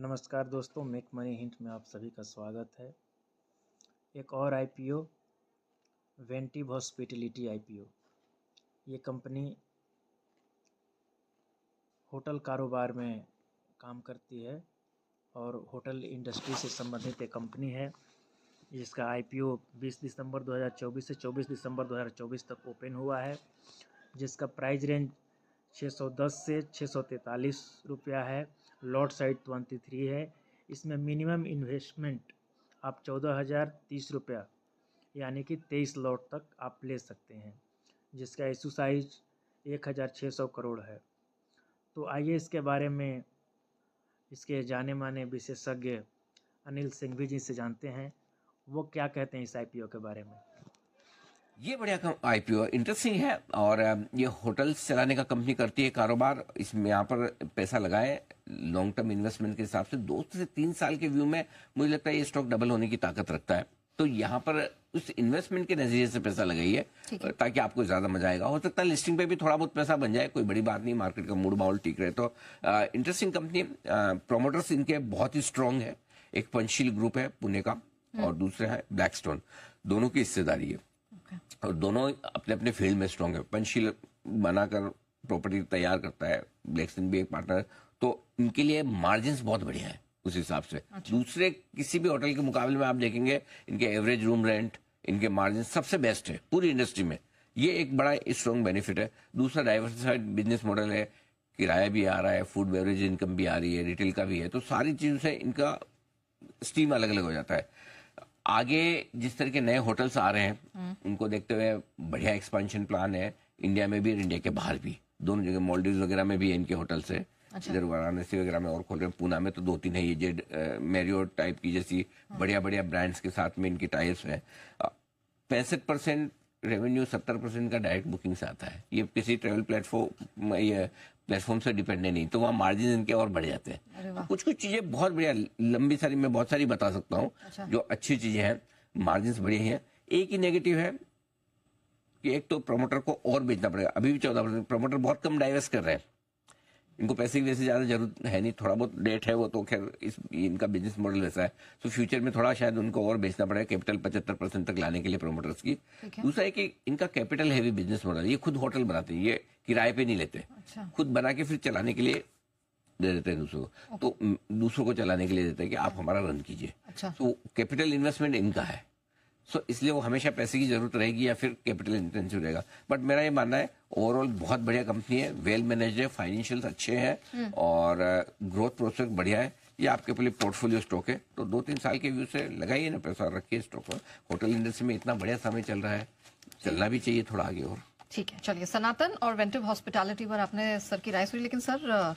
नमस्कार दोस्तों, make money hint में आप सभी का स्वागत है। एक और आईपीओ, वेंटिव हॉस्पिटैलिटी आईपीओ। ये कंपनी होटल कारोबार में काम करती है और होटल इंडस्ट्री से संबंधित एक कंपनी है, जिसका आईपीओ 20 दिसंबर 2024 से 24 दिसंबर 2024 तक ओपन हुआ है, जिसका प्राइस रेंज 610 से 643 रुपया है। लॉट साइज 23 है। इसमें मिनिमम इन्वेस्टमेंट आप 14,030 रुपया यानी कि 23 लॉट तक आप ले सकते हैं, जिसका इशू साइज 1,600 करोड़ है। तो आइए इसके बारे में इसके जाने माने विशेषज्ञ अनिल सिंघवी जी से जानते हैं, वो क्या कहते हैं इस आईपीओ के बारे में। ये बढ़िया आईपीओ इंटरेस्टिंग है। और ये होटल्स चलाने का कंपनी करती है कारोबार। इसमें यहाँ पर पैसा लगाए लॉन्ग टर्म इन्वेस्टमेंट के हिसाब से 2 से 3 साल के व्यू में मुझे लगता है ये स्टॉक डबल होने की ताकत रखता है। तो यहाँ पर उस इन्वेस्टमेंट के नजरिए से पैसा लगाइए ताकि आपको ज्यादा मजा आएगा। हो सकता है लिस्टिंग पे भी थोड़ा बहुत पैसा बन जाए, कोई बड़ी बात नहीं, मार्केट का मूड माहौल ठीक रहे तो। Interesting company. प्रोमोटर्स इनके बहुत ही स्ट्रांग है। एक पंचशील ग्रुप है पुणे का और दूसरा है ब्लैकस्टोन, दोनों की हिस्सेदारी है और दोनों अपने अपने फील्ड में स्ट्रांग है। पंचशील बनाकर प्रॉपर्टी तैयार करता है, ब्लैकस्टोन भी एक पार्टनर, तो इनके लिए मार्जिन्स बहुत बढ़िया है उस हिसाब से। दूसरे किसी भी होटल के मुकाबले में आप देखेंगे इनके एवरेज रूम रेंट, इनके मार्जिन सबसे बेस्ट है पूरी इंडस्ट्री में। ये एक बड़ा स्ट्रांग बेनिफिट है। दूसरा डाइवर्सिफाइड बिजनेस मॉडल है, किराया भी आ रहा है, फूड बेवरेज इनकम भी आ रही है, रिटेल का भी है, तो सारी चीजों से इनका स्टीम अलग अलग हो जाता है। आगे जिस तरह के नए होटल्स आ रहे हैं उनको देखते हुए बढ़िया एक्सपेंशन प्लान है, इंडिया में भी और इंडिया के बाहर भी। दोनों जगह मालदीव वगैरह में भी इनके होटल्स है। इधर वाराणसी वगैरह में और खोल रहे हैं, पूना में तो 2-3 है। ये जेड मैरियोट टाइप की जैसी बढ़िया बढ़िया ब्रांड्स के साथ में इनकी टाइप्स है। 65% रेवेन्यू 70% का डायरेक्ट बुकिंग से आता है। ये किसी ट्रेवल प्लेटफॉर्म से डिपेंड नहीं, तो वहाँ मार्जिन इनके और बढ़ जाते हैं। कुछ कुछ चीजें बहुत बढ़िया, लंबी सारी मैं बहुत सारी बता सकता हूँ जो अच्छी चीजें हैं, मार्जिन बढ़िया हैं। एक ही नेगेटिव है कि एक तो प्रमोटर को और बेचना पड़ेगा। अभी भी 14% प्रमोटर बहुत कम डाइवेस्ट कर रहे हैं, इनको पैसे की वजह से ज्यादा जरूरत है नहीं, थोड़ा बहुत डेट है वो तो खैर इनका बिजनेस मॉडल वैसा है। तो फ्यूचर में थोड़ा शायद उनको और बेचना पड़ेगा कैपिटल 75% तक लाने के लिए प्रमोटर्स की। दूसरा है कि इनका कैपिटल हैवी बिजनेस मॉडल, ये खुद होटल बनाते हैं, ये किराए पे नहीं लेते। खुद बना के फिर चलाने के लिए दे देते हैं दूसरों को। तो दूसरों को चलाने के लिए देते हैं कि आप हमारा रन कीजिए। तो कैपिटल इन्वेस्टमेंट इनका है, सो इसलिए वो हमेशा पैसे की जरूरत रहेगी या फिर कैपिटल इंटेंसिव रहेगा। बट मेरा ये मानना है ओवरऑल बहुत बढ़िया कंपनी है, वेल मैनेज है, फाइनेंशियल्स अच्छे हैं और ग्रोथ प्रोस्पेक्ट बढ़िया है। ये आपके पहले पोर्टफोलियो स्टॉक है, तो 2-3 साल के व्यू से लगाइए ना पैसा, रखिए स्टॉक पर। होटल इंडस्ट्री में इतना बढ़िया समय चल रहा है, चलना भी चाहिए थोड़ा आगे और। ठीक है, चलिए। सनातन और वेंटिव हॉस्पिटैलिटी पर आपने सर की राय सुनी, लेकिन सर